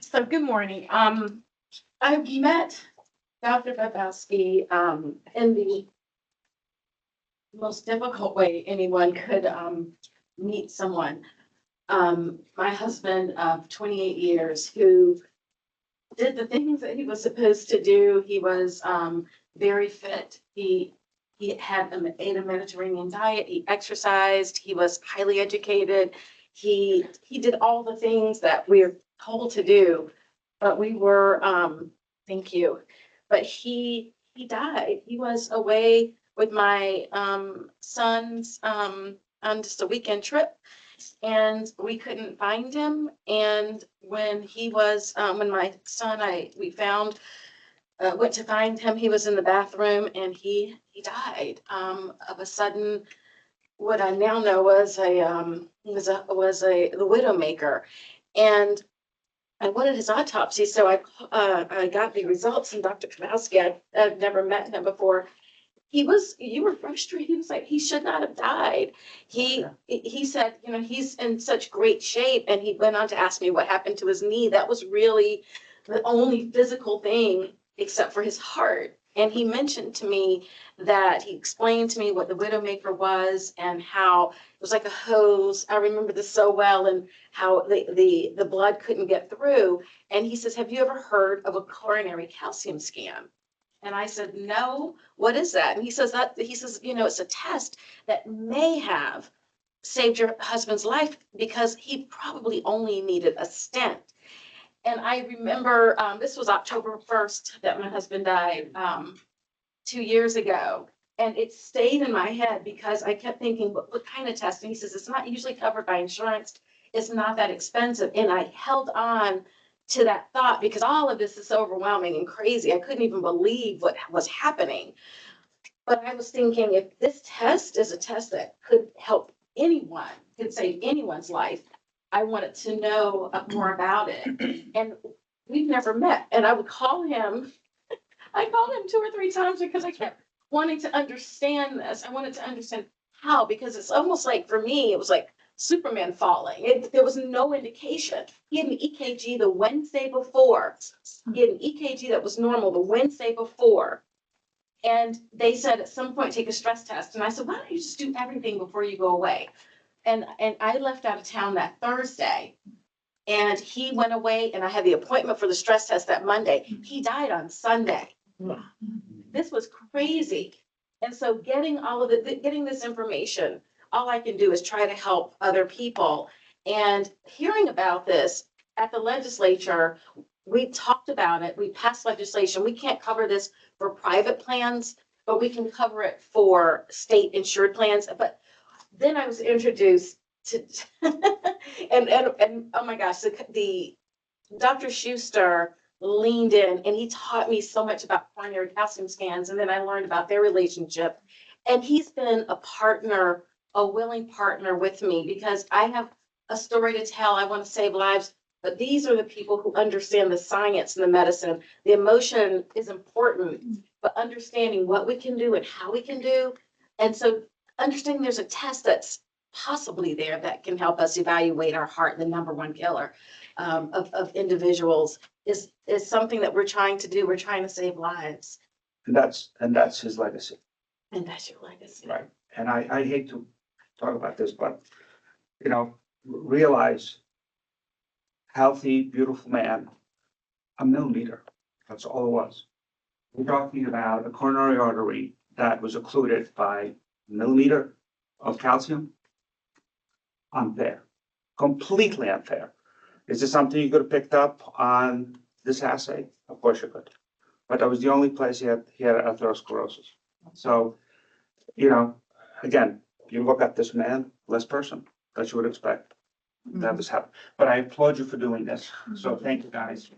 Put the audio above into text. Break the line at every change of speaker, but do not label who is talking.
So good morning. I've met Dr. Babowski in the most difficult way anyone could meet someone. My husband of 28 years who did the things that he was supposed to do. He was very fit. He ate a Mediterranean diet. He exercised. He was highly educated. He did all the things that we're told to do, but we were thank you. But he died. He was away with my sons on just a weekend trip, and we couldn't find him. And when he was, when my son, we found, went to find him, he was in the bathroom and he died of a sudden, what I now know was the widowmaker. And I wanted his autopsy, so I got the results, and Dr. Kowalski, I've never met him before. You were frustrated. He was like, he should not have died. He said, he's in such great shape. And he went on to ask me what happened to his knee. That was really the only physical thing except for his heart. And he mentioned to me that he explained to me what the widowmaker was and how it was like a hose. I remember this so well, and how the blood couldn't get through. And he says, have you ever heard of a coronary calcium scan? And I said, no, what is that? And he says, it's a test that may have saved your husband's life because he probably only needed a stent. And I remember, this was October 1st that my husband died 2 years ago. And it stayed in my head because I kept thinking, what kind of test? And he says, it's not usually covered by insurance. It's not that expensive. And I held on to that thought because all of this is so overwhelming and crazy. I couldn't even believe what was happening. But I was thinking, if this test is a test that could help anyone, could save anyone's life, I wanted to know more about it. And we've never met. And I would call him. I called him 2 or 3 times because I kept wanting to understand this. I wanted to understand how, because it's almost like, for me, it was like Superman falling. There was no indication. He had an EKG the Wednesday before. He had an EKG that was normal the Wednesday before. And they said at some point, take a stress test. And I said, why don't you just do everything before you go away? And I left out of town that Thursday. And he went away, and I had the appointment for the stress test that Monday. He died on Sunday. This was crazy. And so getting this information, all I can do is try to help other people. And hearing about this at the legislature, we talked about it. We passed legislation. We can't cover this for private plans, but we can cover it for state insured plans. But then I was introduced to, and oh my gosh, the Dr. Schuster leaned in and he taught me so much about coronary calcium scans. And then I learned about their relationship. And he's been a partner, a willing partner with me, because I have a story to tell. I want to save lives, but these are the people who understand the science and the medicine. The emotion is important, but understanding what we can do and how we can do. And so understanding there's a test that's possibly there that can help us evaluate our heart, the number one killer of individuals, is something that we're trying to do. We're trying to save lives.
And that's his legacy.
And that's your legacy.
Right. And I hate to talk about this, but, realize healthy, beautiful man, a millimeter. That's all it was. We're talking about a coronary artery that was occluded by a millimeter of calcium. Unfair, completely unfair. Is this something you could have picked up on this assay? Of course you could. But that was the only place he had atherosclerosis. So, again, you look at this man, less person that you would expect that this happened. But I applaud you for doing this. So thank you, guys.